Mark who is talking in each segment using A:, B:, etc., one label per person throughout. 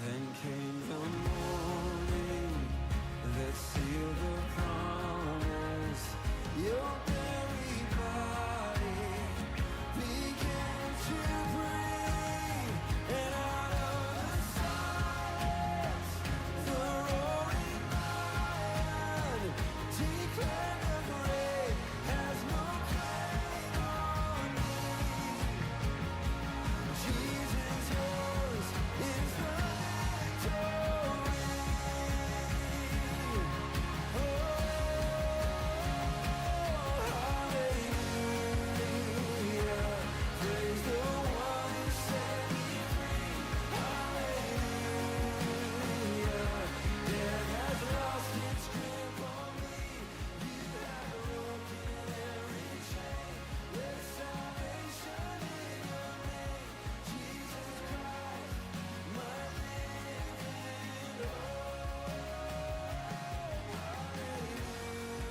A: Then came the morning that sealed the promise. Your very body began to breathe, and out of the silence, the roaring lion declared the grave has no claim on me. Jesus, yours is the victory. Oh, hallelujah. Praise the one who set me free. Hallelujah. Death has lost its grip on me. You have broken every chain. There's salvation in your name. Jesus Christ, my living hope.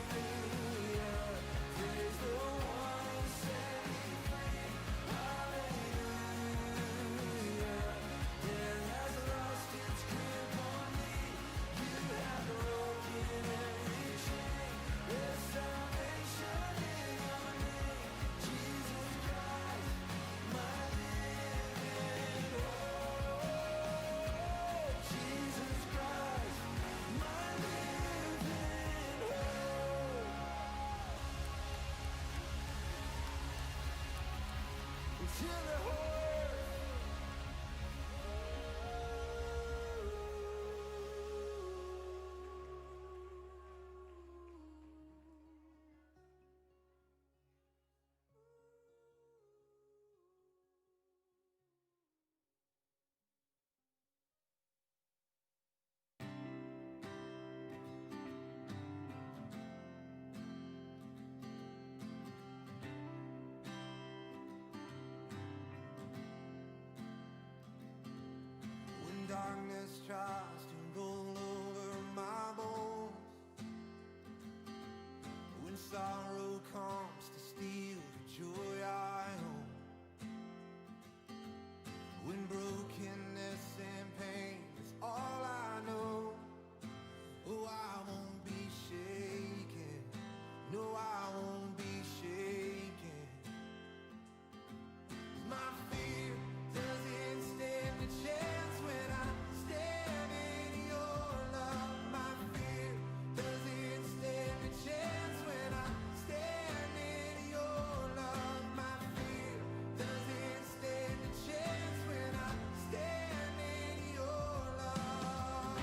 A: Hallelujah. Praise the one who set me free. Hallelujah. Death has lost its grip on me. You have broken every chain. There's salvation in your name. Jesus Christ, my living hope. Jesus Christ, my living hope. Until the when darkness tries to roll over my bones, when sorrow comes to steal the joy I own, when brokenness and pain is all I know, oh, I won't be shaken. No, I won't be shaken. My fear doesn't stand a chance when I stand in your love. My fear doesn't stand a chance when I stand in your love. My fear doesn't stand a chance when I stand in your love.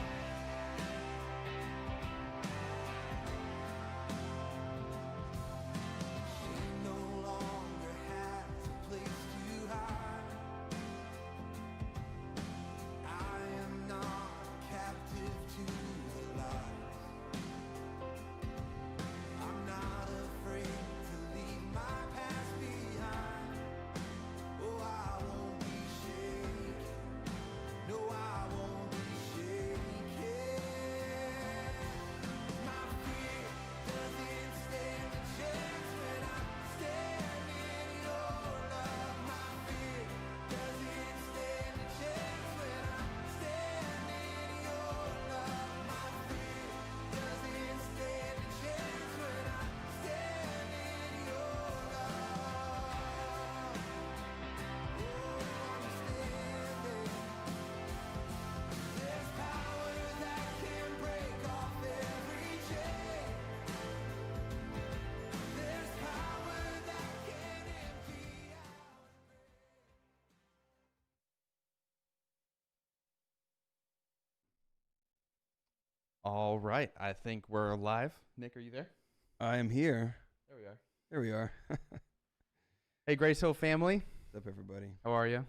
A: Shame no longer has a place to hide. I am not captive to the lies. I'm not afraid to leave my past behind. Oh, I won't be shaken. No, I won't be shaken. My fear doesn't stand a chance when I stand in your love. My fear doesn't stand a chance when I stand in your love. My fear doesn't stand a chance when I stand in your love. Oh, I'm standing. There's power that can break off every chain. There's power that can empty out.
B: All right, I think we're live. Nick, are you there?
C: I am here.
B: There we are.
C: Here we are.
B: Hey, Grace Hill family,
C: What's up, everybody?
B: how are you?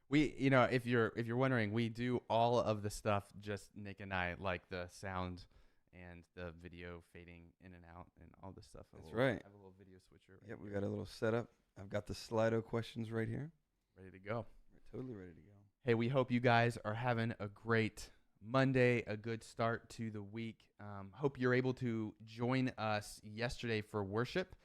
B: We, if you're wondering, we do all of the stuff just Nick and I, like the sound and the video fading in and out and all this stuff.
C: That's right.
B: I have a little video switcher. Right
C: Yep, we
B: here,
C: got a little setup. I've got the Slido questions right here.
B: ready to go.
C: We're totally ready to go.
B: Hey, we hope you guys are having a great Monday, a good start to the week. Hope you're able to join us yesterday for worship.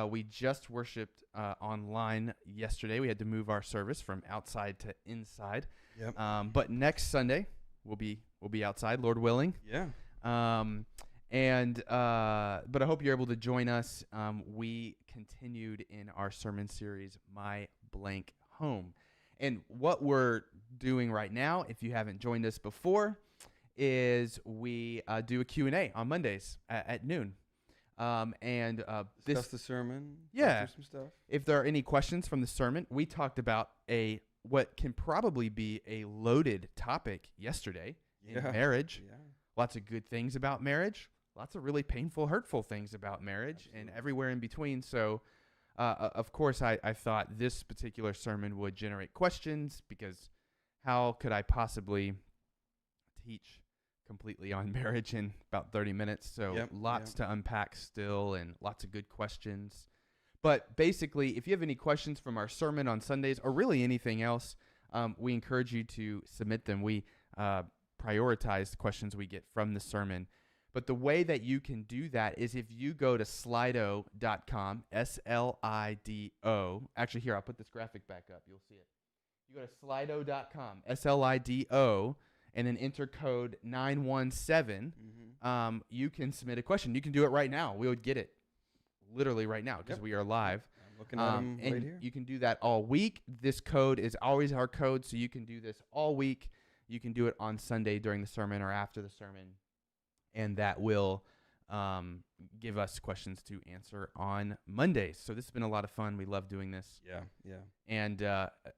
B: We just worshiped online yesterday. We had to move our service from outside to inside.
C: Yep.
B: But next Sunday we'll be outside, Lord willing.
C: Yeah.
B: But I hope you're able to join us. We continued in our sermon series, My Blank Home. And what we're doing right now, if you haven't joined us before, is we do a Q&A on Mondays at noon.
C: Discuss the sermon.
B: Yeah.
C: Go through some stuff.
B: If there are any questions from the sermon, we talked about what can probably be a loaded topic yesterday in marriage.
C: Yeah.
B: Lots of good things about marriage. Lots of really painful, hurtful things about marriage.
C: Absolutely.
B: And everywhere in between. So, of course, I thought this particular sermon would generate questions, because how could I possibly teach completely on marriage in about 30 minutes? So lots to unpack still, and lots of good questions. But basically, if you have any questions from our sermon on Sundays, or really anything else, we encourage you to submit them. We prioritize the questions we get from the sermon. But the way that you can do that is if you go to slido.com, SLIDO. Actually, here, I'll put this graphic back up. You'll see it. You go to slido.com, SLIDO, and then enter code 917. You can submit a question. You can do it right now. We would get it literally right now, because we are live.
C: I'm looking at them
B: and
C: right here.
B: you can do that all week. This code is always our code, so you can do this all week. You can do it on Sunday during the sermon or after the sermon, and that will give us questions to answer on Mondays. So this has been a lot of fun. We love doing this.
C: Yeah.
B: And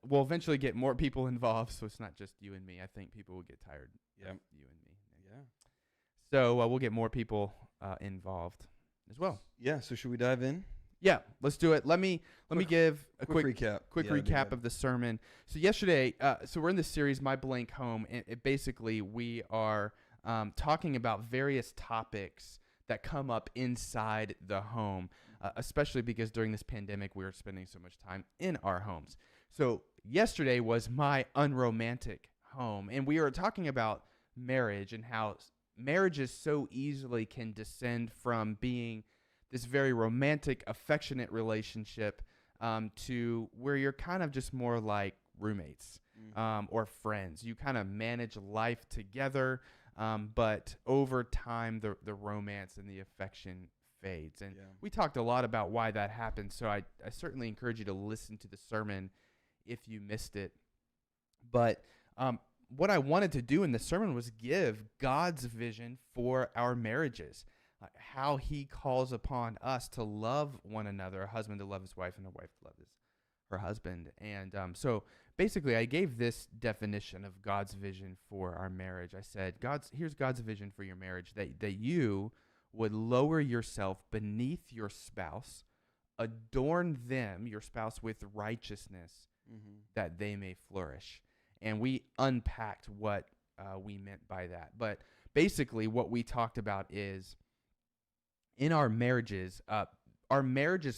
B: we'll eventually get more people involved, so it's not just you and me. I think people will get tired of you and me.
C: Yeah.
B: So we'll get more people involved as well.
C: Yeah. So should we dive in?
B: Yeah, let's do it. Let me give a quick
C: recap.
B: Quick
C: Yeah, that'd be
B: recap
C: good.
B: of the sermon. So yesterday, so we're in this series, My Blank Home, and basically we are talking about various topics that come up inside the home, especially because during this pandemic we were spending so much time in our homes. So yesterday was My Unromantic Home, and we were talking about marriage and how marriages so easily can descend from being this very romantic, affectionate relationship to where you're kind of just more like roommates or friends. You kind of manage life together, but over time, the romance and the affection fades. And we talked a lot about why that happens, so I certainly encourage you to listen to the sermon if you missed it. But what I wanted to do in the sermon was give God's vision for our marriages. How he calls upon us to love one another, a husband to love his wife and a wife to love her husband. And so basically I gave this definition of God's vision for our marriage. I said, here's God's vision for your marriage, that you would lower yourself beneath your spouse, adorn them, your spouse, with righteousness, that they may flourish. And we unpacked what we meant by that. But basically what we talked about is, in our marriages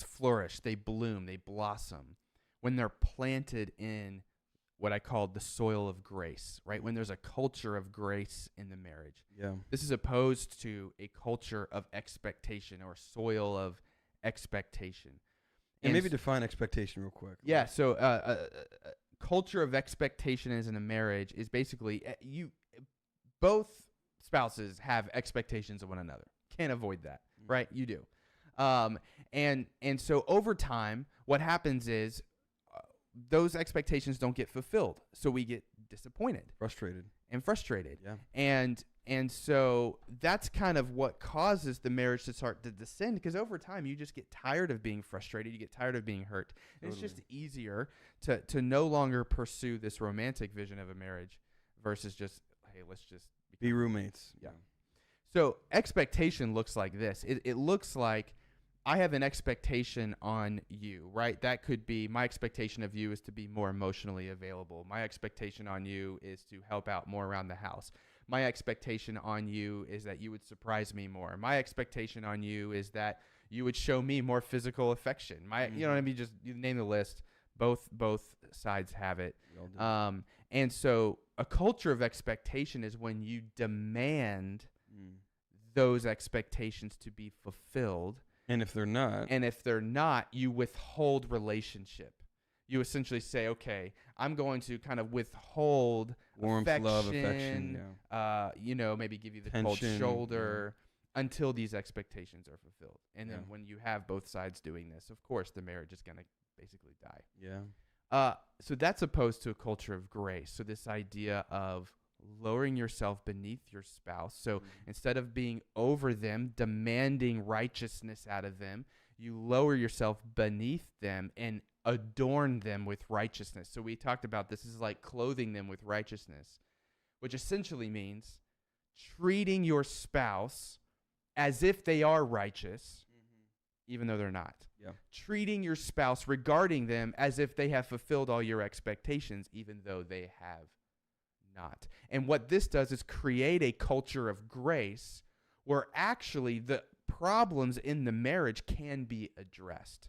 B: flourish, they bloom, they blossom when they're planted in what I called the soil of grace, right? When there's a culture of grace in the marriage.
C: Yeah.
B: This is opposed to a culture of expectation or soil of expectation.
C: And maybe define expectation real quick.
B: Yeah, so culture of expectation as in a marriage is basically both spouses have expectations of one another. Can't avoid that, right? You do. And so over time, what happens is those expectations don't get fulfilled. So we get disappointed.
C: Frustrated.
B: Yeah.
C: Yeah.
B: And so that's kind of what causes the marriage to start to descend, because over time you just get tired of being frustrated. You get tired of being hurt. And it's just easier to no longer pursue this romantic vision of a marriage versus just, hey, let's just
C: be roommates.
B: Yeah. So expectation looks like this. It looks like I have an expectation on you, right? That could be, my expectation of you is to be more emotionally available. My expectation on you is to help out more around the house. My expectation on you is that you would surprise me more. My expectation on you is that you would show me more physical affection. You know what I mean? Just you name the list. Both sides have it. And so a culture of expectation is when you demand those expectations to be fulfilled,
C: And if they're not,
B: And if they're not, you withhold relationship. You essentially say, okay, I'm going to kind of withhold
C: warmth, love, affection,
B: maybe give you the cold
C: Tension,
B: shoulder until these expectations are fulfilled. And then
C: Yeah.
B: when you have both sides doing this, of course, the marriage is going to basically die.
C: yeah.
B: So that's opposed to a culture of grace. So this idea of lowering yourself beneath your spouse. So instead of being over them, demanding righteousness out of them, you lower yourself beneath them and adorn them with righteousness. So we talked about this is like clothing them with righteousness, which essentially means treating your spouse as if they are righteous, even though they're not.
C: Yeah.
B: Treating your spouse, regarding them as if they have fulfilled all your expectations, even though they have not. And what this does is create a culture of grace where actually the problems in the marriage can be addressed.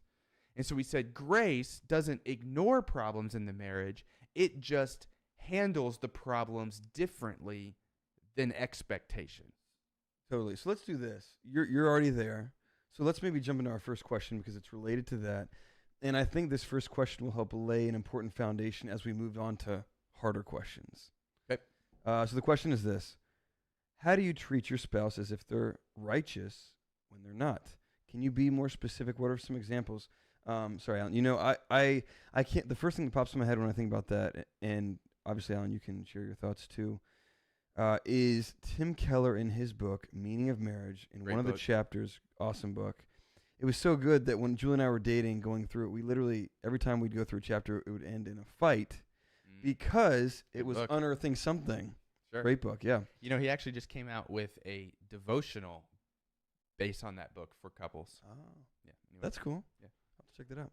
B: And so we said grace doesn't ignore problems in the marriage. It just handles the problems differently than expectation.
C: Totally. So let's do this. You're already there. So let's maybe jump into our first question because it's related to that. And I think this first question will help lay an important foundation as we move on to harder questions.
B: Okay.
C: So the question is this. How do you treat your spouse as if they're righteous when they're not? Can you be more specific? What are some examples? Sorry, Alan. You know, I can't. The first thing that pops in my head when I think about that, and obviously, Alan, you can share your thoughts too, is Tim Keller in his book, Meaning of Marriage, in
B: Great
C: one of the
B: book.
C: chapters, awesome book. It was so good that when Julie and I were dating, going through it, we literally, every time we'd go through a chapter, it would end in a fight because it
B: Good
C: was
B: book.
C: unearthing something.
B: Sure.
C: Great book, yeah.
B: You know, he actually just came out with a devotional based on that book for couples.
C: Oh,
B: Yeah. Anyway.
C: that's cool.
B: Yeah.
C: I'll have to check that out.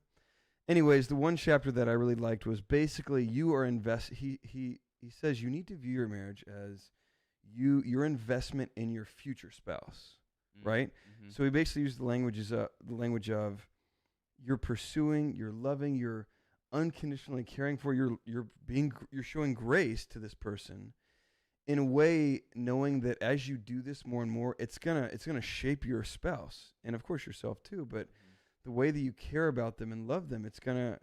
C: Anyways, the one chapter that I really liked was basically you are he says you need to view your marriage as your investment in your future spouse, right?
B: Mhm.
C: So he basically used the language of you're pursuing, you're loving, you're unconditionally caring for, you're showing grace to this person in a way, knowing that as you do this more and more, it's gonna shape your spouse and of course yourself too. But the way that you care about them and love them,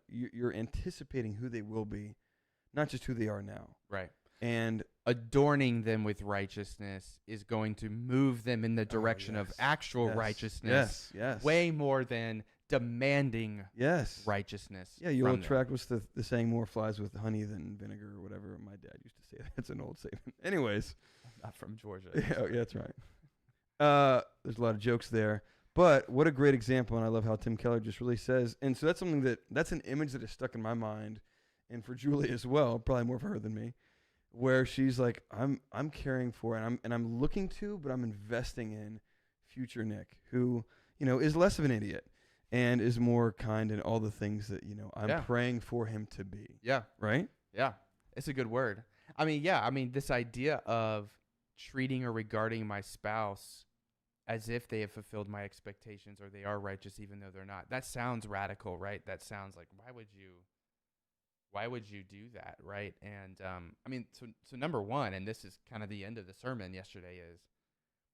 C: you're anticipating who they will be, not just who they are now.
B: Right.
C: And
B: Adorning them with righteousness is going to move them in the direction of
C: yes.
B: actual
C: Yes.
B: righteousness.
C: Yes.
B: Way more than demanding
C: Yes.
B: righteousness.
C: Yeah, you'll
B: from them.
C: attract what's the saying, more flies with honey than vinegar or whatever. My dad used to say that. It's an old statement. Anyways.
B: Not from Georgia.
C: Yeah, that's right. There's a lot of jokes there. But what a great example, and I love how Tim Keller just really says, and so that's something that's an image that is stuck in my mind, and for Julie as well, probably more for her than me, where she's like, I'm caring for and I'm looking to, but I'm investing in future Nick, who, is less of an idiot and is more kind in all the things that, I'm
B: Yeah.
C: praying for him to be.
B: Yeah.
C: Right?
B: Yeah. It's a good word. This idea of treating or regarding my spouse as if they have fulfilled my expectations or they are righteous even though they're not. That sounds radical, right? That sounds like, why would you do that, right? And so number one, and this is kind of the end of the sermon yesterday, is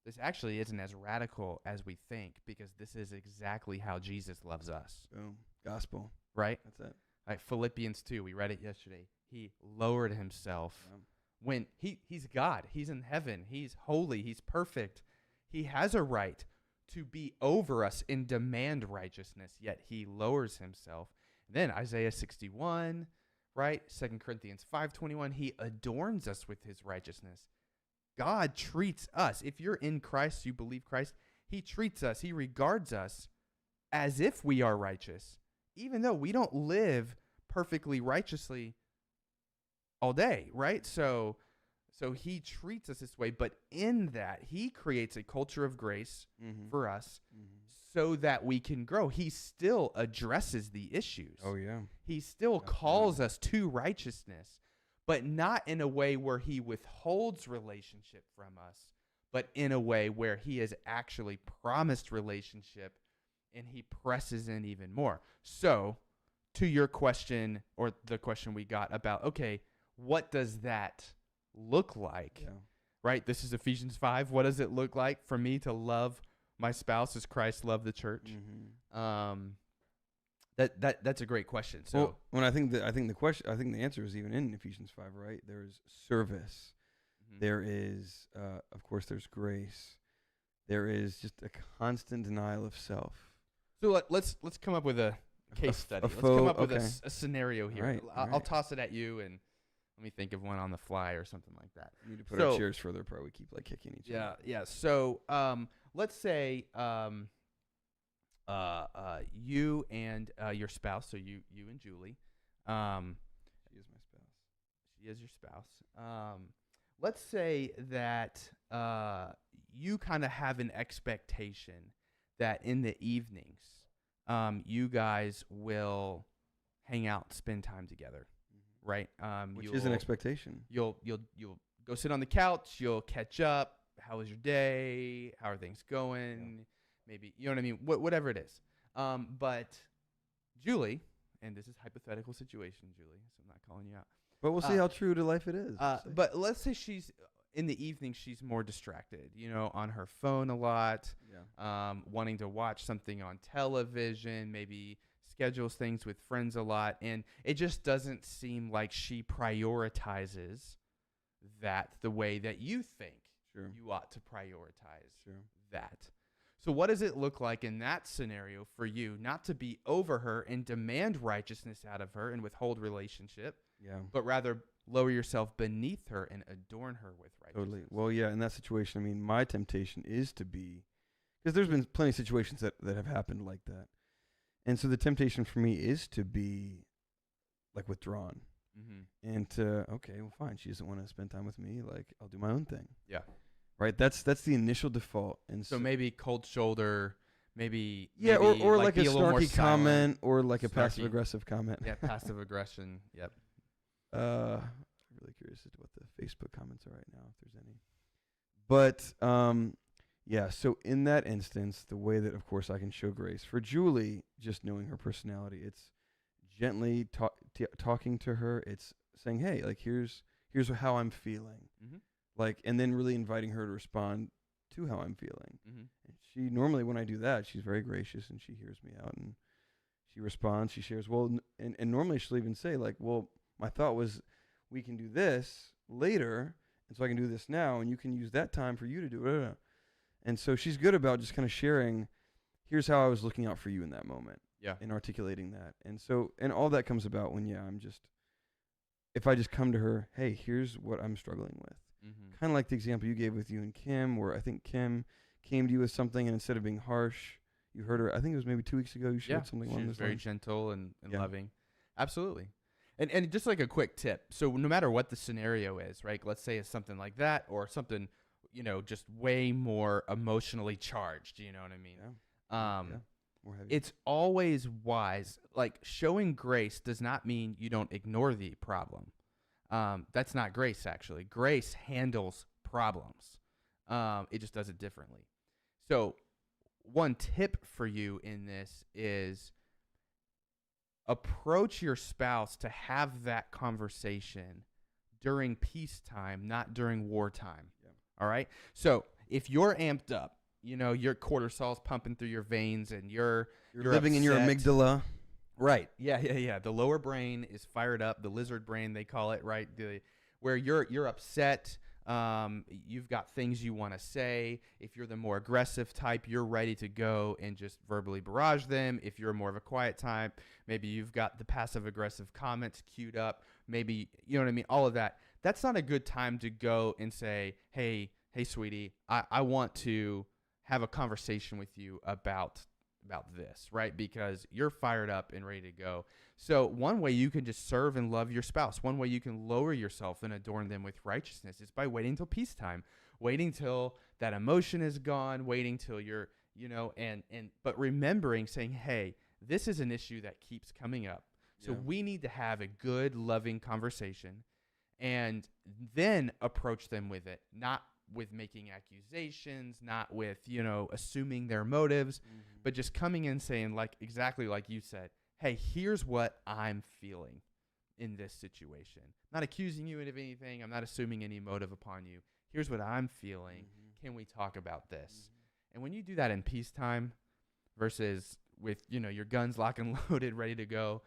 B: this actually isn't as radical as we think, because this is exactly how Jesus loves us,
C: Boom. Gospel.
B: right?
C: That's it.
B: Like Philippians 2, we read it yesterday. He lowered himself.
C: Yeah.
B: When he's God, he's in heaven, he's holy, he's perfect. He has a right to be over us and demand righteousness, yet he lowers himself. Then Isaiah 61, right? 2 Corinthians 5:21, he adorns us with his righteousness. God treats us. If you're in Christ, you believe Christ, he treats us, he regards us as if we are righteous, even though we don't live perfectly righteously all day, right? So he treats us this way, but in that, he creates a culture of grace
C: Mm-hmm.
B: for us so that we can grow. He still addresses the issues.
C: Oh, yeah.
B: He still calls us to righteousness, but not in a way where he withholds relationship from us, but in a way where he has actually promised relationship and he presses in even more. So, to your question, or the question we got about, okay, what does that look like?
C: Yeah.
B: Right? This is Ephesians 5. What does it look like for me to love my spouse as Christ loved the church?
C: Mm-hmm.
B: That's a great question. So
C: Well, when I think the answer is even in Ephesians 5, right? There's service.
B: Mhm.
C: There is, of course, there's grace. There is just a constant denial of self.
B: So let's come up with a case study. Let's come up with a scenario here.
C: Right,
B: I'll
C: right.
B: toss it at you, and let me think of one on the fly or something like that.
C: We need to put
B: So-
C: our chairs further apart. We keep like kicking each other.
B: Yeah. So let's say you and your spouse. So you and Julie.
C: She is my spouse.
B: She is your spouse. Let's say that you kind of have an expectation that in the evenings, you guys will hang out, spend time together, right?
C: Which is an expectation.
B: You'll go sit on the couch. You'll catch up. How was your day? How are things going? Maybe you know what I mean. Whatever it is. But Julie, and this is hypothetical situation, Julie, so I'm not calling you out.
C: But we'll see how true to life it is. We'll see.
B: But let's say she's in the evening. She's more distracted, on her phone a lot, wanting to watch something on television, maybe schedules things with friends a lot, and it just doesn't seem like she prioritizes that the way that you think
C: Sure.
B: you ought to prioritize
C: Sure.
B: that. So what does it look like in that scenario for you not to be over her and demand righteousness out of her and withhold relationship,
C: Yeah.
B: but rather lower yourself beneath her and adorn her with righteousness?
C: Totally. Well, yeah, in that situation, I mean, my temptation is to be, because there's been plenty of situations that have happened like that. And so the temptation for me is to be like withdrawn
B: Mm-hmm.
C: and to, okay, well, fine. She doesn't want to spend time with me. Like, I'll do my own thing.
B: Yeah.
C: Right. That's the initial default. And
B: So maybe cold shoulder, maybe
C: yeah,
B: maybe
C: or like a
B: be little more
C: snarky
B: silent.
C: comment or like a
B: Snarky.
C: passive aggressive comment.
B: Yeah, passive aggression. Yep.
C: I'm really curious as to what the Facebook comments are right now, if there's any. But yeah, so in that instance, the way that, of course, I can show grace for Julie, just knowing her personality, it's gently talking to her. It's saying, "Hey, like here's how I'm feeling,"
B: Mm-hmm.
C: like, and then really inviting her to respond to how I'm feeling.
B: Mm-hmm.
C: And she normally, when I do that, she's very gracious and she hears me out and she responds. She shares, well, and normally she'll even say, like, well, my thought was we can do this later, and so I can do this now, and you can use that time for you to do it. And so she's good about just kind of sharing, here's how I was looking out for you in that moment.
B: Yeah.
C: And articulating that. And so, and all that comes about when, if I just come to her, hey, here's what I'm struggling with.
B: Mm-hmm.
C: Kind of like the example you gave with you and Kim, where I think Kim came to you with something, and instead of being harsh, you heard her. I think it was maybe 2 weeks ago. You shared something along
B: She's
C: those
B: very
C: lines.
B: gentle and
C: Yeah.
B: loving. Absolutely. And just like a quick tip. So no matter what the scenario is, right? Let's say it's something like that or something, just way more emotionally charged. You know what I mean?
C: Yeah. More heavy.
B: It's always wise. Like showing grace does not mean you don't ignore the problem. That's not grace, actually. Grace handles problems. It just does it differently. So one tip for you in this is approach your spouse to have that conversation during peacetime, not during wartime.
C: Yeah.
B: All right? So if you're amped up, your cortisol's pumping through your veins and you're
C: living in your
B: upset.
C: amygdala.
B: Right. Yeah. The lower brain is fired up, the lizard brain they call it, right? Where you're upset, you've got things you want to say. If you're the more aggressive type, you're ready to go and just verbally barrage them. If you're more of a quiet type, maybe you've got the passive aggressive comments queued up. Maybe, you know what I mean? All of that. That's not a good time to go and say, hey, sweetie, I want to have a conversation with you about this, right? Because you're fired up and ready to go. So one way you can just serve and love your spouse, one way you can lower yourself and adorn them with righteousness is by waiting till peacetime, waiting till that emotion is gone, waiting till you're, but remembering saying, hey, this is an issue that keeps coming up. So
C: Yeah.
B: we need to have a good, loving conversation and then approach them with it, not with making accusations, not with, assuming their motives, but just coming in saying exactly like you said, hey, here's what I'm feeling in this situation. I'm not accusing you of anything. I'm not assuming any motive upon you. Here's what I'm feeling. Can we talk about this? And when you do that in peacetime versus with, your guns locked and loaded, ready to go,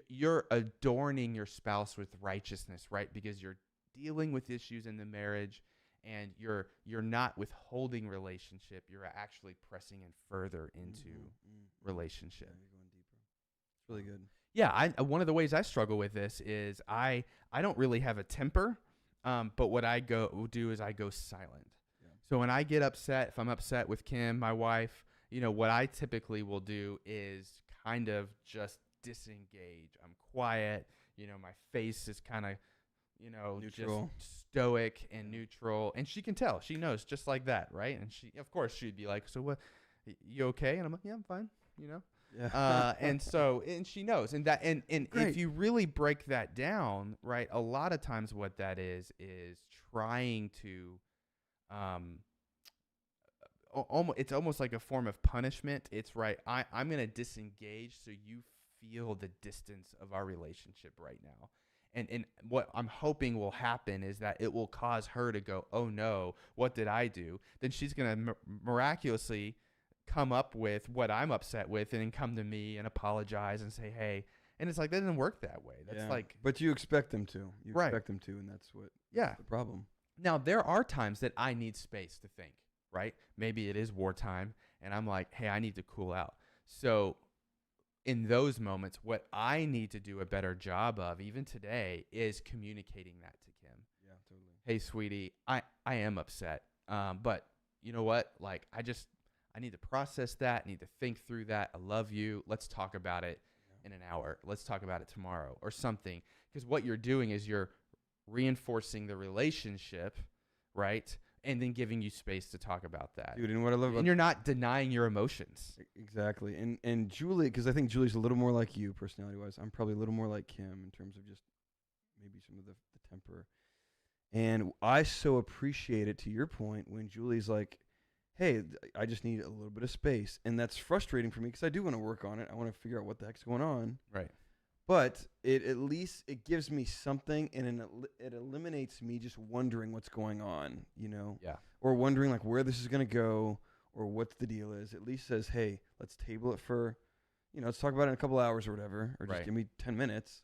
B: you're adorning your spouse with righteousness, right? Because you're dealing with issues in the marriage, and you're not withholding relationship. You're actually pressing in further into relationship.
C: Yeah, you're going deeper. It's really good.
B: Yeah, one of the ways I struggle with this is I don't really have a temper, but what I do is I go silent.
C: Yeah.
B: So when I get upset, if I'm upset with Kim, my wife, what I typically will do is kind of just disengage. I'm quiet. My face is kind of,
C: Neutral.
B: just stoic and neutral. And she can tell. She knows just like that, right? And of course, she'd be like, "So what? You okay?" And I'm like, "Yeah, I'm fine."
C: Yeah.
B: And she knows. And if
C: Great.
B: you really break that down, right, a lot of times what that is trying to, it's almost like a form of punishment. It's right. I'm going to disengage so you feel the distance of our relationship right now. And what I'm hoping will happen is that it will cause her to go, "Oh no, what did I do?" Then she's going to miraculously come up with what I'm upset with and then come to me and apologize and say, "Hey." And it's like, that doesn't work that way. That's like,
C: but you expect them to. You
B: Right.
C: expect them to, and that's
B: yeah.
C: the problem.
B: Now, there are times that I need space to think, right? Maybe it is wartime, and I'm like, "Hey, I need to cool out." So in those moments, what I need to do a better job of, even today, is communicating that to Kim.
C: Yeah, totally.
B: "Hey, sweetie, I am upset, but you know what? Like, I need to process that, need to think through that. I love you. Let's talk about it in an hour. Let's talk about it tomorrow," or something. Because what you're doing is you're reinforcing the relationship, right? And then giving you space to talk about that.
C: Dude, and what I love about
B: And you're not denying your emotions.
C: exactly, and Julie, because I think Julie's a little more like you personality-wise. I'm probably a little more like Kim in terms of just maybe some of the temper. And I so appreciate it, to your point, when Julie's like, "Hey, I just need a little bit of space," and that's frustrating for me because I do want to work on it. I want to figure out what the heck's going on.
B: Right.
C: But at least it gives me something, and it eliminates me just wondering what's going on,
B: Yeah.
C: or wondering like where this is going to go or what the deal is. At least says, "Hey, let's table it for, let's talk about it in a couple hours or whatever, or just
B: Right.
C: give me 10 minutes,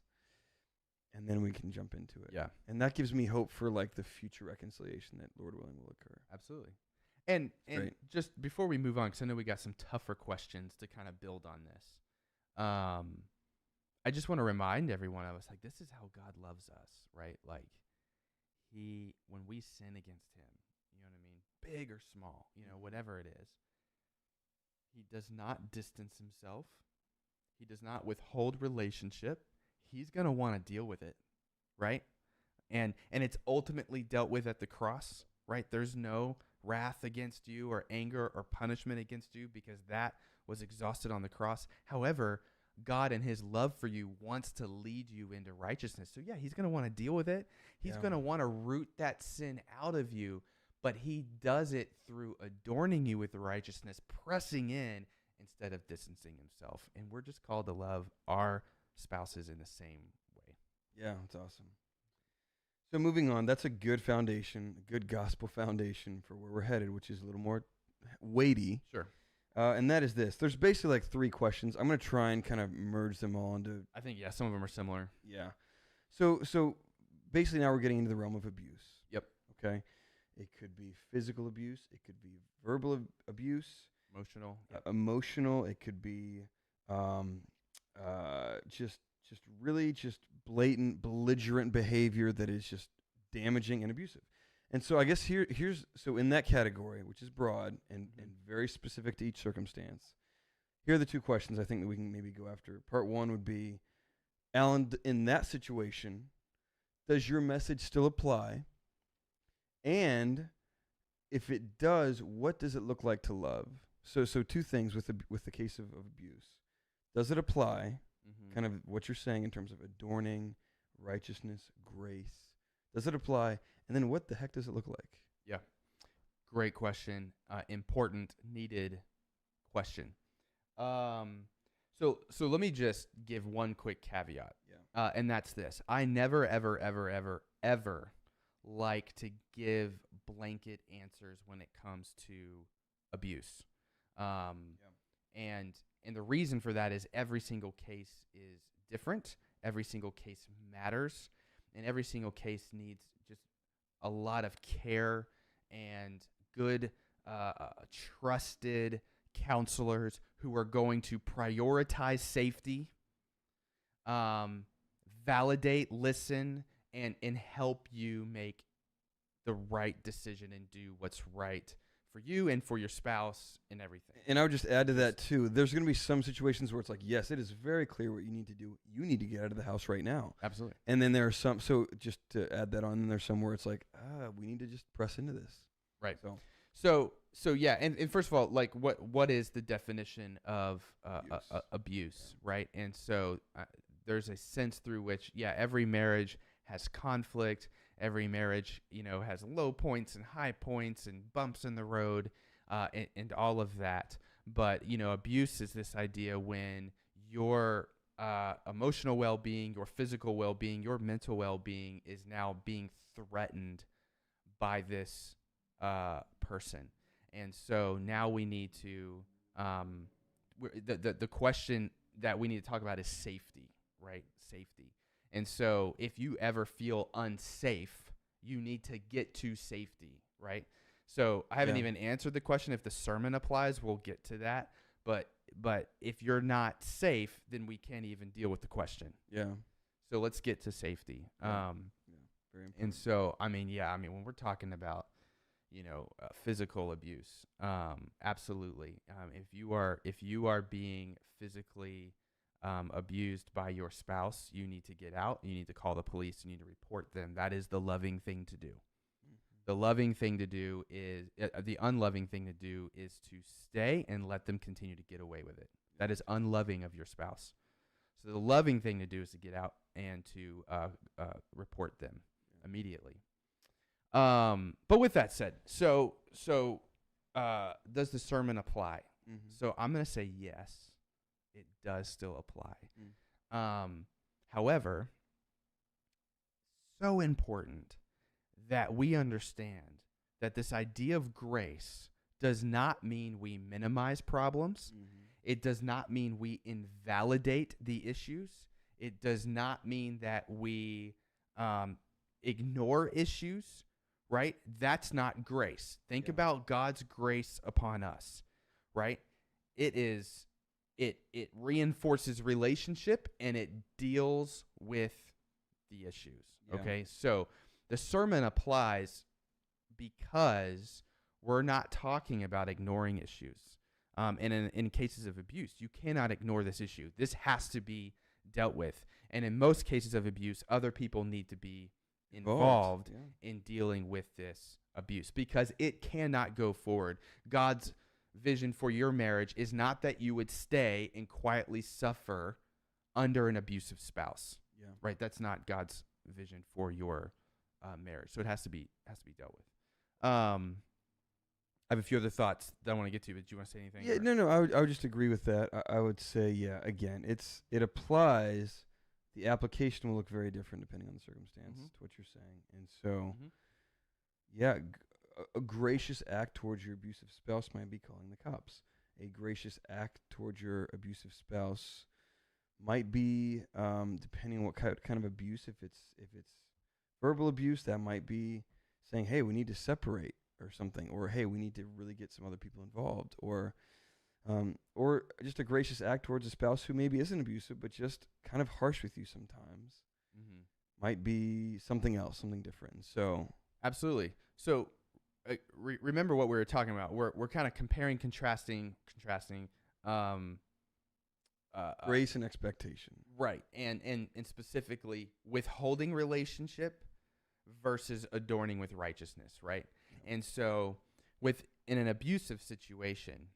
C: and then we can jump into it."
B: Yeah.
C: And that gives me hope for like the future reconciliation that, Lord willing, will occur.
B: Absolutely. And
C: Great.
B: just before we move on, because I know we got some tougher questions to kind of build on this. I just want to remind everyone of us, like, this is how God loves us, right? Like, when we sin against him, you know what I mean? Big or small, whatever it is, he does not distance himself. He does not withhold relationship. He's going to want to deal with it, right? And it's ultimately dealt with at the cross, right? There's no wrath against you or anger or punishment against you because that was exhausted on the cross. However, God in his love for you wants to lead you into righteousness. So yeah, he's going to want to deal with it. He's going to want to root that sin out of you, but he does it through adorning you with righteousness, pressing in instead of distancing himself. And we're just called to love our spouses in the same way.
C: Yeah, that's awesome. So moving on, that's a good foundation, a good gospel foundation for where we're headed, which is a little more weighty.
B: Sure.
C: And that is this. There's basically like 3 questions. I'm going to try and kind of merge them all into.
B: I think, yeah, some of them are similar.
C: Yeah. So basically now we're getting into the realm of abuse.
B: Yep.
C: Okay. It could be physical abuse. It could be verbal abuse.
B: Emotional.
C: Emotional. It could be just really just blatant, belligerent behavior that is just damaging and abusive. And so I guess here's so in that category, which is broad and very specific to each circumstance, here are the 2 questions I think that we can maybe go after. Part 1 would be, Alan, in that situation, does your message still apply? And if it does, what does it look like to love? So 2 things with the case of abuse. Does it apply? Kind of what you're saying in terms of adorning, righteousness, grace. Does it apply? And then what the heck does it look like?
B: Yeah. Great question. Important, needed question. So let me just give one quick caveat.
C: Yeah.
B: And that's this. I never, ever, ever, ever, ever like to give blanket answers when it comes to abuse. And the reason for that is every single case is different. Every single case matters, and every single case needs just a lot of care and good, trusted counselors who are going to prioritize safety, validate, listen, and help you make the right decision and do what's right for you and for your spouse and everything.
C: And I would just add to that too. There's going to be some situations where it's like, yes, it is very clear what you need to do. You need to get out of the house right now.
B: Absolutely.
C: And then there are some. So just to add that on, there's some where it's like, we need to just press into this.
B: Right.
C: So
B: So yeah, and first of all, like what is the definition of abuse, right? And so there's a sense through which, every marriage has conflict. Every marriage, has low points and high points and bumps in the road, and all of that. But abuse is this idea when your emotional well-being, your physical well-being, your mental well-being is now being threatened by this person. And so now we need to the question that we need to talk about is safety, right? Safety. And so if you ever feel unsafe, you need to get to safety, right? So I haven't even answered the question if the sermon applies. We'll get to that. But if you're not safe, then we can't even deal with the question.
C: Yeah.
B: So let's get to safety.
C: Very important.
B: And so, when we're talking about, physical abuse, absolutely. If you are being physically abused by your spouse, you need to get out. You need to call the police. You need to report them. That is the loving thing to do. The loving thing to do is the unloving thing to do is to stay and let them continue to get away with it. That is unloving of your spouse. So the loving thing to do is to get out and to report them immediately. But with that said, so does the sermon apply?
C: Mm-hmm.
B: So I'm going to say yes. It does still apply. However, so important that we understand that this idea of grace does not mean we minimize problems.
C: Mm-hmm.
B: It does not mean we invalidate the issues. It does not mean that we ignore issues, right? That's not grace. Think about God's grace upon us, right? It reinforces relationship and it deals with the issues.
C: Yeah.
B: Okay, so the sermon applies because we're not talking about ignoring issues. And in cases of abuse, you cannot ignore this issue. This has to be dealt with. And in most cases of abuse, other people need to be involved in dealing with this abuse because it cannot go forward. God's vision for your marriage is not that you would stay and quietly suffer under an abusive spouse.
C: Yeah.
B: Right? That's not God's vision for your marriage. So it has to be dealt with. I have a few other thoughts that I want to get to, but do you want to say anything?
C: Yeah, no. I would just agree with that. I would say, again, it applies. The application will look very different depending on the circumstance to what you're saying. And so, a gracious act towards your abusive spouse might be calling the cops. A gracious act towards your abusive spouse might be, depending on what kind of abuse, if it's verbal abuse, that might be saying, hey, we need to separate or something, or hey, we need to really get some other people involved, or just a gracious act towards a spouse who maybe isn't abusive, but just kind of harsh with you sometimes, might be something else, something different. So
B: absolutely. So remember what we were talking about. We're kind of contrasting
C: grace and expectation,
B: right? And specifically withholding relationship versus adorning with righteousness, right? And so in an abusive situation,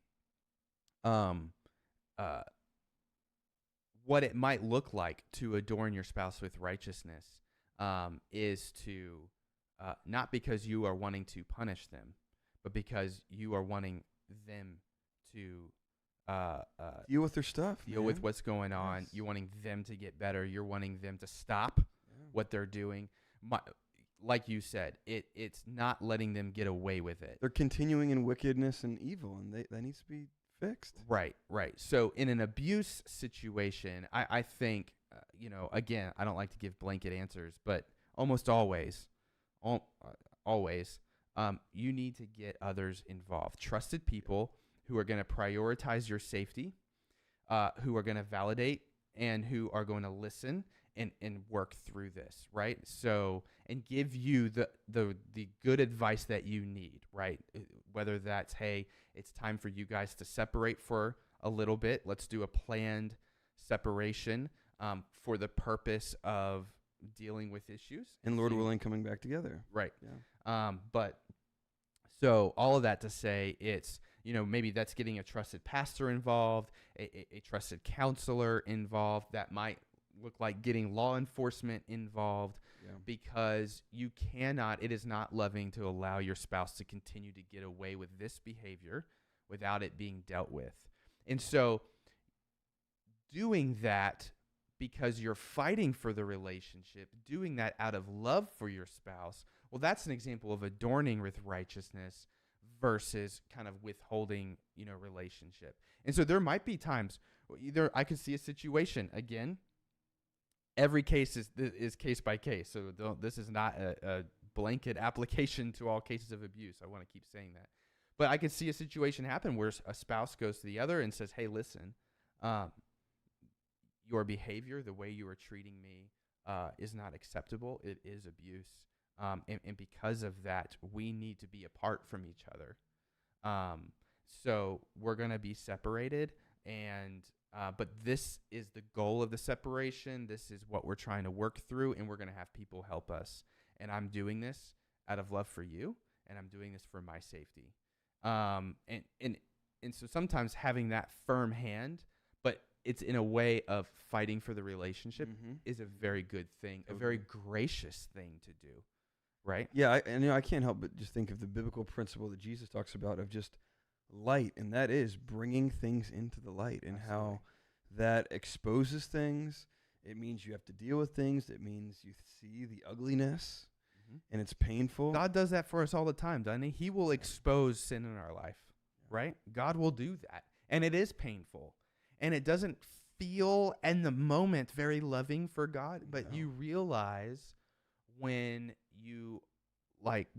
B: what it might look like to adorn your spouse with righteousness is to not because you are wanting to punish them, but because you are wanting them to
C: deal with their stuff,
B: deal with what's going on. You're wanting them to get better. You're wanting them to stop what they're doing. like you said, it's not letting them get away with it.
C: They're continuing in wickedness and evil, and that needs to be fixed.
B: Right, right. So in an abuse situation, I think, again, I don't like to give blanket answers, but almost always, always, you need to get others involved. Trusted people who are going to prioritize your safety, who are going to validate, and who are going to listen and work through this, right? So, and give you the good advice that you need, right? Whether that's, hey, it's time for you guys to separate for a little bit. Let's do a planned separation for the purpose of dealing with issues.
C: And Lord willing, coming back together.
B: Right.
C: Yeah.
B: But so all of that to say, it's, maybe that's getting a trusted pastor involved, a trusted counselor involved. That might look like getting law enforcement involved, because it is not loving to allow your spouse to continue to get away with this behavior without it being dealt with. And so doing that because you're fighting for the relationship, doing that out of love for your spouse, well, that's an example of adorning with righteousness versus kind of withholding, relationship. And so there might be times either I could see a situation, again, every case is case by case. So this is not a blanket application to all cases of abuse. I want to keep saying that. But I could see a situation happen where a spouse goes to the other and says, hey, listen, your behavior, the way you are treating me, is not acceptable. It is abuse. And because of that, we need to be apart from each other. So we're going to be separated, but this is the goal of the separation. This is what we're trying to work through, and we're going to have people help us. And I'm doing this out of love for you, and I'm doing this for my safety. And so sometimes having that firm hand, but it's in a way of fighting for the relationship, is a very good thing, a very gracious thing to do, right?
C: Yeah, I can't help but just think of the biblical principle that Jesus talks about of just light, and that is bringing things into the light, and how that exposes things. It means you have to deal with things. It means you see the ugliness, and it's painful.
B: God does that for us all the time, doesn't he? He will expose sin in our life, right? God will do that, and it is painful, and it doesn't feel in the moment very loving for God, but you realize when you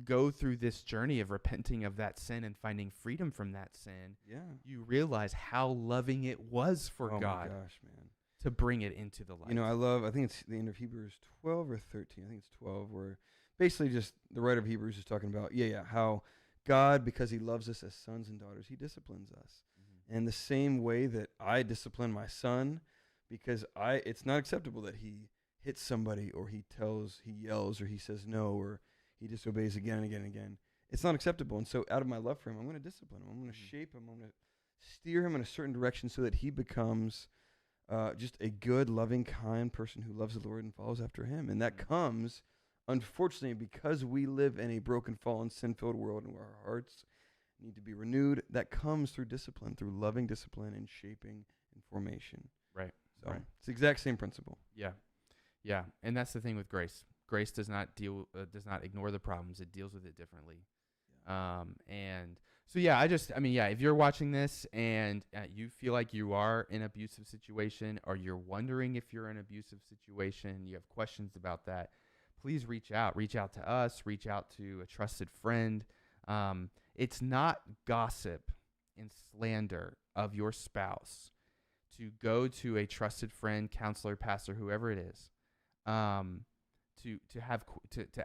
B: go through this journey of repenting of that sin and finding freedom from that sin, you realize how loving it was for God.
C: My gosh, man.
B: To bring it into the light.
C: I think it's the end of Hebrews 12 or 13. I think it's 12, where basically just the writer of Hebrews is talking about, how God, because he loves us as sons and daughters, he disciplines us. And the same way that I discipline my son, because it's not acceptable that he hits somebody, or he yells, or he says no, or he disobeys again and again and again. It's not acceptable. And so out of my love for him, I'm going to discipline him. I'm going to shape him. I'm going to steer him in a certain direction so that he becomes just a good, loving, kind person who loves the Lord and follows after him. And that comes, unfortunately, because we live in a broken, fallen, sin-filled world, and where our hearts need to be renewed. That comes through discipline, through loving discipline and shaping and formation.
B: Right.
C: So it's the exact same principle.
B: Yeah. Yeah. And that's the thing with grace. Grace does not does not ignore the problems. It deals with it differently. And so, if you're watching this and you feel like you are in an abusive situation, or you're wondering if you're in an abusive situation, you have questions about that, please reach out to us, reach out to a trusted friend. It's not gossip and slander of your spouse to go to a trusted friend, counselor, pastor, whoever it is, to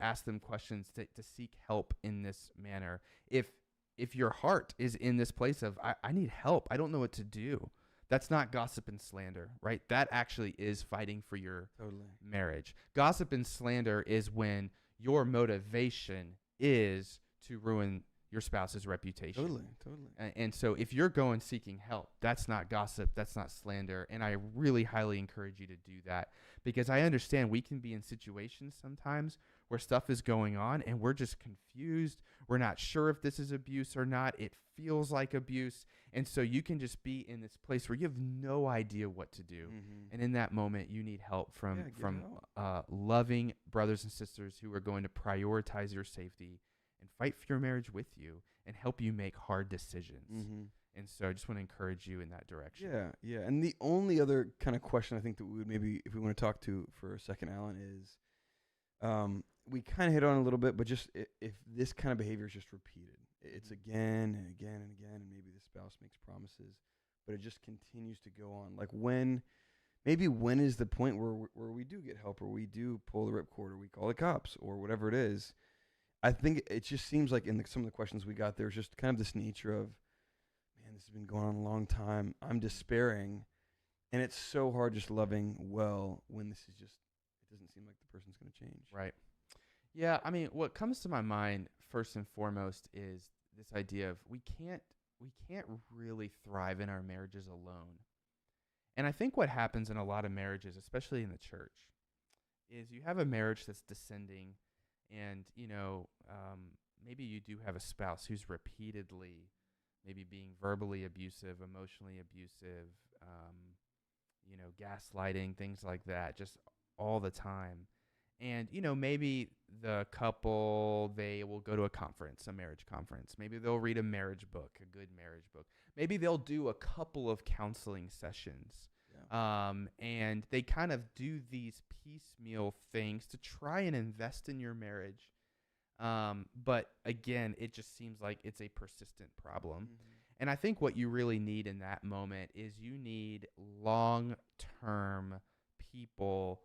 B: ask them questions, to seek help in this manner. If your heart is in this place of I need help, I don't know what to do, that's not gossip and slander, right? That actually is fighting for your marriage. Gossip and slander is when your motivation is to ruin your spouse's reputation.
C: Totally.
B: And so if you're going seeking help, that's not gossip, that's not slander. And I really highly encourage you to do that, because I understand we can be in situations sometimes where stuff is going on and we're just confused. We're not sure if this is abuse or not. It feels like abuse. And so you can just be in this place where you have no idea what to do. And in that moment, you need help from loving brothers and sisters who are going to prioritize your safety and fight for your marriage with you and help you make hard decisions. And so I just want to encourage you in that direction.
C: Yeah. And the only other kind of question I think that we would maybe, if we want to talk to for a second, Alan, is we kind of hit on a little bit, but just if this kind of behavior is just repeated, it's again and again and again, and maybe the spouse makes promises, but it just continues to go on. Like when is the point where we do get help, or we do pull the ripcord, or we call the cops, or whatever it is? I think it just seems like in some of the questions we got, there's just kind of this nature of, man, this has been going on a long time. I'm despairing, and it's so hard just loving well when this is just, it doesn't seem like the person's going to change.
B: Right. Yeah, I mean, what comes to my mind first and foremost is this idea of we can't really thrive in our marriages alone. And I think what happens in a lot of marriages, especially in the church, is you have a marriage that's descending, and maybe you do have a spouse who's repeatedly maybe being verbally abusive, emotionally abusive, gaslighting, things like that, just all the time. And, maybe the couple, they will go to a conference, a marriage conference. Maybe they'll read a marriage book, a good marriage book. Maybe they'll do a couple of counseling sessions. And they kind of do these piecemeal things to try and invest in your marriage. But again, it just seems like it's a persistent problem. And I think what you really need in that moment is you need long-term people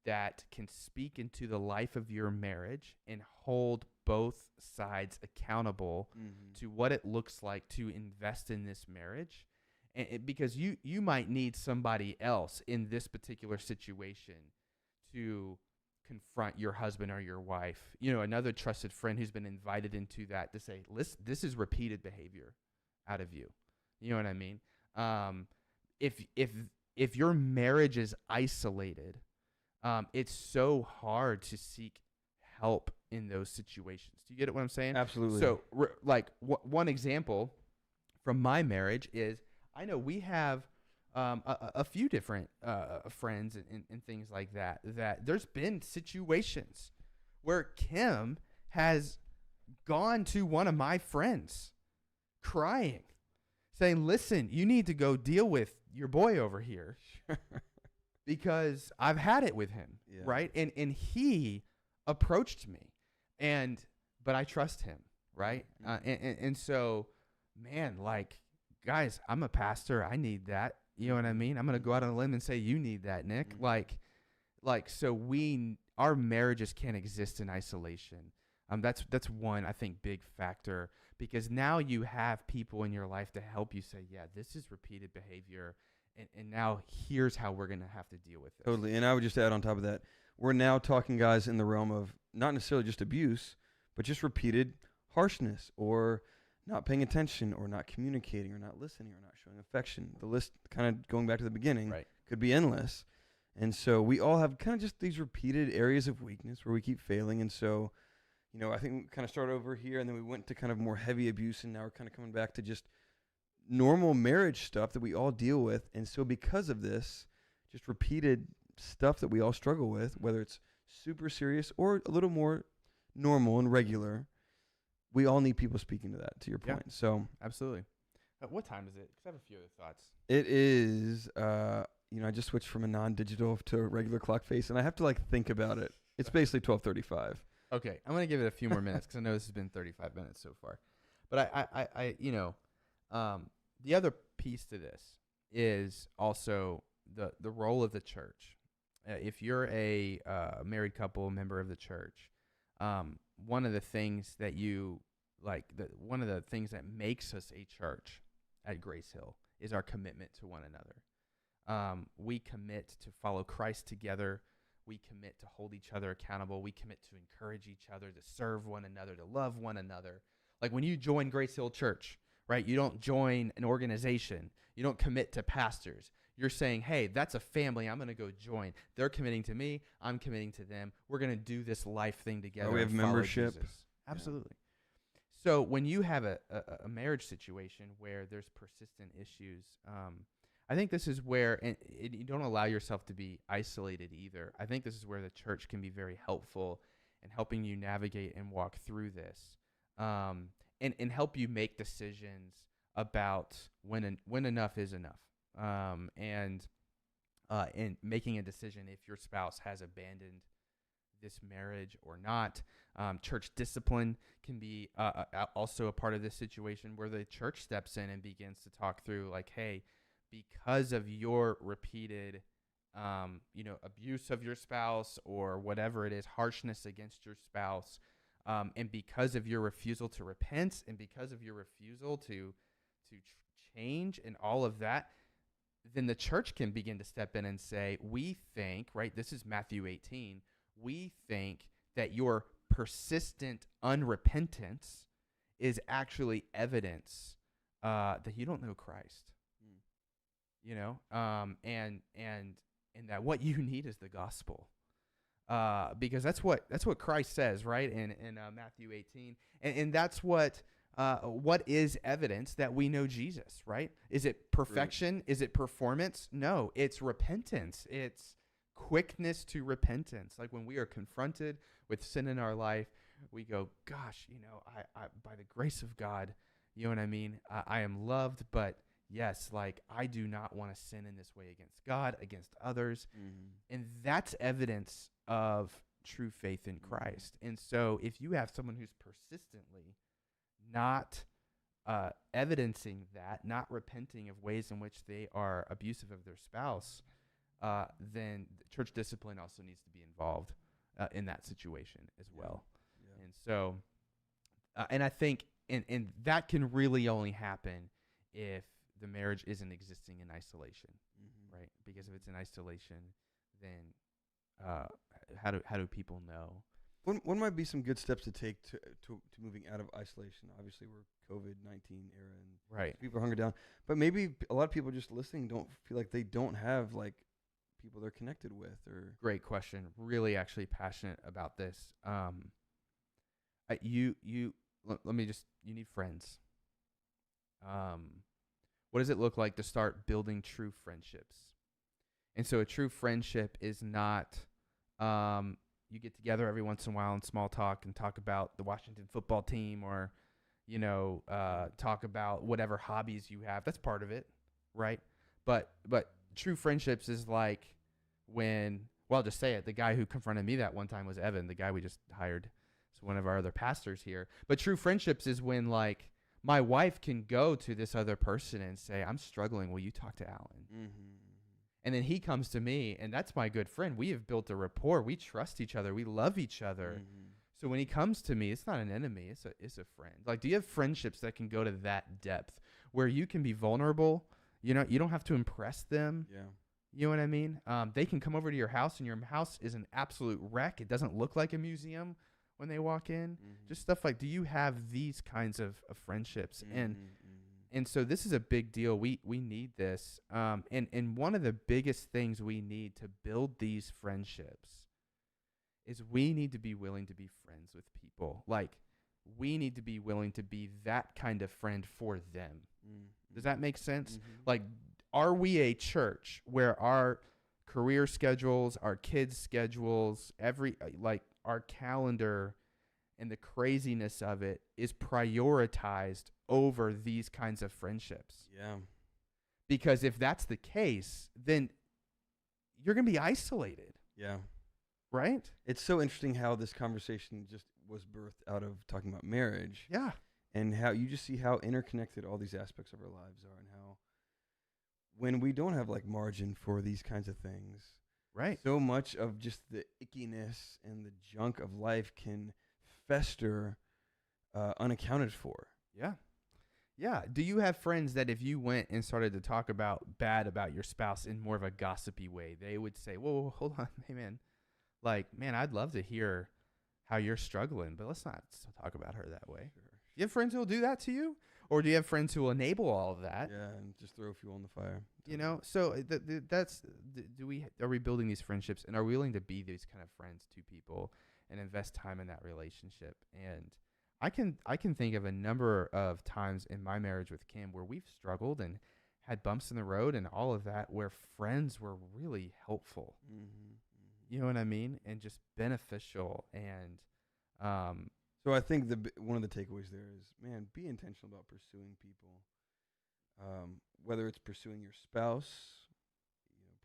B: that can speak into the life of your marriage and hold both sides accountable to what it looks like to invest in this marriage. And because you might need somebody else in this particular situation to confront your husband or your wife, another trusted friend who's been invited into that to say, listen, this is repeated behavior out of you. You know what I mean? If your marriage is isolated, it's so hard to seek help in those situations. Do you get what I'm saying?
C: Absolutely.
B: So, one example from my marriage is I know we have a few different friends and things like that there's been situations where Kim has gone to one of my friends crying, saying, listen, you need to go deal with your boy over here. Because I've had it with him, right? And he approached me, but I trust him, right? And so, man, like, guys, I'm a pastor. I need that. You know what I mean? I'm gonna go out on a limb and say you need that, Nick. Like, so our marriages can't exist in isolation. That's one, I think, big factor, because now you have people in your life to help you say, yeah, this is repeated behavior. And now here's how we're going to have to deal with it.
C: Totally. And I would just add on top of that, we're now talking, guys, in the realm of not necessarily just abuse, but just repeated harshness, or not paying attention, or not communicating, or not listening, or not showing affection. The list, kind of going back to the beginning, could be endless. And so we all have kind of just these repeated areas of weakness where we keep failing. And so, I think we kind of started over here, and then we went to kind of more heavy abuse, and now we're kind of coming back to just normal marriage stuff that we all deal with. And so because of this, just repeated stuff that we all struggle with, whether it's super serious or a little more normal and regular, we all need people speaking to that, to your point. So
B: absolutely. What time is it? Because I have a few other thoughts.
C: It is, I just switched from a non-digital to a regular clock face, and I have to think about it. It's basically 12:35.
B: Okay. I'm going to give it a few more minutes because I know this has been 35 minutes so far. But the other piece to this is also the role of the church. If you're a married couple, member of the church, one of the things that one of the things that makes us a church at Grace Hill is our commitment to one another. We commit to follow Christ together. We commit to hold each other accountable. We commit to encourage each other, to serve one another, to love one another. Like when you join Grace Hill Church, right? You don't join an organization. You don't commit to pastors. You're saying, hey, that's a family. I'm going to go join. They're committing to me. I'm committing to them. We're going to do this life thing together.
C: we have
B: and follow
C: membership.
B: Jesus. Absolutely. So when you have a marriage situation where there's persistent issues, I think this is where, and you don't allow yourself to be isolated either. I think this is where the church can be very helpful in helping you navigate and walk through this, and help you make decisions about when enough is enough, and making a decision if your spouse has abandoned this marriage or not. Church discipline can be also a part of this situation where the church steps in and begins to talk through, like, hey, because of your repeated abuse of your spouse or whatever it is, harshness against your spouse, and because of your refusal to repent and because of your refusal to change and all of that, then the church can begin to step in and say, we think, right, this is Matthew 18, we think that your persistent unrepentance is actually evidence that you don't know Christ. And that what you need is the gospel, because that's what Christ says, right, in Matthew 18, and that's what is evidence that we know Jesus, right? Is it perfection? Right. Is it performance? No, it's repentance. It's quickness to repentance. Like when we are confronted with sin in our life, we go, gosh, I by the grace of God, you know what I mean? I am loved, but yes, like I do not want to sin in this way against God, against others. Mm-hmm. And that's evidence of true faith in Christ. And so if you have someone who's persistently not evidencing that, not repenting of ways in which they are abusive of their spouse, then church discipline also needs to be involved in that situation as well. Yeah. And so, and I think, and that can really only happen if the marriage isn't existing in isolation, mm-hmm. right? Because if it's in isolation, then how do people know?
C: What might be some good steps to take to moving out of isolation? Obviously, we're COVID-19 era, and
B: right,
C: people are hunkered down. But maybe a lot of people just listening don't feel like they don't have like people they're connected with. Or
B: great question. Really, actually passionate about this. Let me just. You need friends. What does it look like to start building true friendships? And so, a true friendship is not. You get together every once in a while and small talk and talk about the Washington football team or, talk about whatever hobbies you have. That's part of it, right? But true friendships is like when, well, I'll just say it. The guy who confronted me that one time was Evan, the guy we just hired. It's one of our other pastors here. But true friendships is when, like, my wife can go to this other person and say, I'm struggling. Will you talk to Alan? Mm-hmm. And then he comes to me, and that's my good friend. We have built a rapport. We trust each other. We love each other. Mm-hmm. So when he comes to me, it's not an enemy. It's a friend. Like, do you have friendships that can go to that depth where you can be vulnerable? You don't have to impress them.
C: Yeah.
B: You know what I mean? They can come over to your house, and your house is an absolute wreck. It doesn't look like a museum when they walk in. Mm-hmm. Just stuff like, do you have these kinds of friendships? Mm-hmm. And so this is a big deal. We need this. And one of the biggest things we need to build these friendships is we need to be willing to be friends with people. Like, we need to be willing to be that kind of friend for them. Mm-hmm. Does that make sense? Mm-hmm. Like, are we a church where our career schedules, our kids' schedules, our calendar and the craziness of it is prioritized over these kinds of friendships?
C: Yeah.
B: Because if that's the case, then you're going to be isolated.
C: Yeah.
B: Right?
C: It's so interesting how this conversation just was birthed out of talking about marriage.
B: Yeah.
C: And how you just see how interconnected all these aspects of our lives are, and how when we don't have like margin for these kinds of things,
B: right,
C: so much of just the ickiness and the junk of life can fester unaccounted for.
B: Yeah. Yeah. Do you have friends that if you went and started to talk bad about your spouse in more of a gossipy way, they would say, whoa, hold on, hey man, like, man, I'd love to hear how you're struggling, but let's not talk about her that way. Sure. You have friends who will do that to you? Or do you have friends who will enable all of that?
C: Yeah, and just throw fuel on the fire.
B: You know, so are we building these friendships, and are we willing to be these kind of friends to people and invest time in that relationship? And I can think of a number of times in my marriage with Kim where we've struggled and had bumps in the road and all of that, where friends were really helpful. You know what I mean? And just beneficial. And
C: So I think one of the takeaways there is, man, be intentional about pursuing people. Whether it's pursuing your spouse,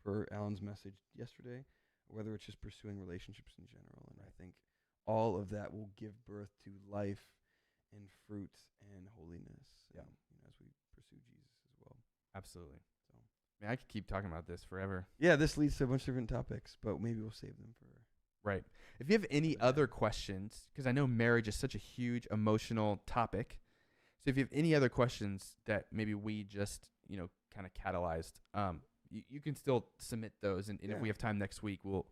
C: per Alan's message yesterday, or whether it's just pursuing relationships in general. And I think all of that will give birth to life and fruit and holiness.
B: Yeah.
C: As we pursue Jesus as well.
B: absolutely. So, I mean, I could keep talking about this forever.
C: Yeah, this leads to a bunch of different topics, but maybe we'll save them for.
B: Right. If you have any other questions, because I know marriage is such a huge emotional topic. So if you have any other questions that maybe we just, kind of catalyzed, you can still submit those. And if we have time next week, we'll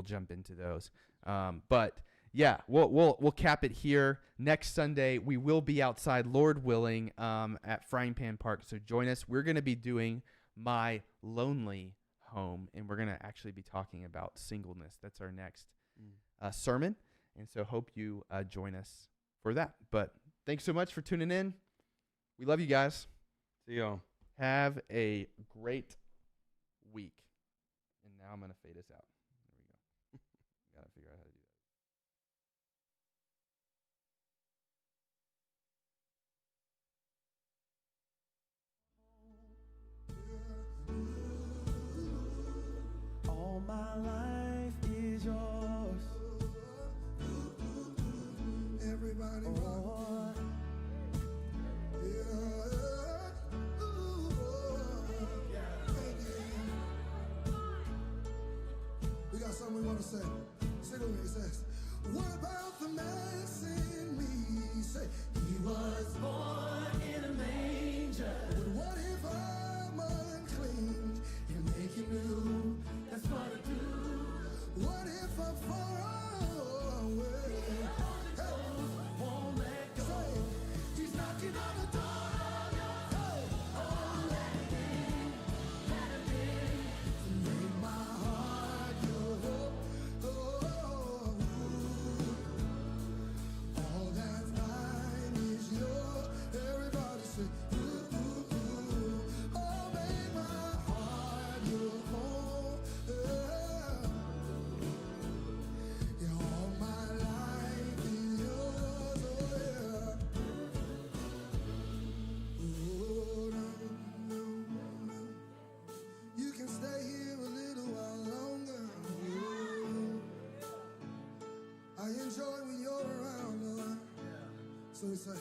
B: jump into those. But yeah, we'll cap it here. Next Sunday, we will be outside, Lord willing, at Frying Pan Park. So join us. We're going to be doing My Lonely Home, and we're going to actually be talking about singleness. That's our next sermon. And so hope you join us for that. But thanks so much for tuning in. We love you guys.
C: See y'all.
B: Have a great week. And now I'm going to fade us out. There we go. Got to figure out how to do that.
A: All my life is yours. Everybody want. We got something we want to say. Sing with me. It says, what about the mess in me? Say, he was born in a manger. But what if I'm unclean? He'll make you new. That's what I do. What if I'm far away? Hey, won't let go. Say, he's knocking on the door. Hey, oh, let him in. To make my heart your hope. Oh, all that's mine is yours. Everybody say, ooh, ooh, ooh. Oh, make my heart your home. Yeah, all my life is yours. Oh, yeah. Oh, no, no, no. You can stay here a little while longer. Oh, I enjoy when you're around, Lord. So we say,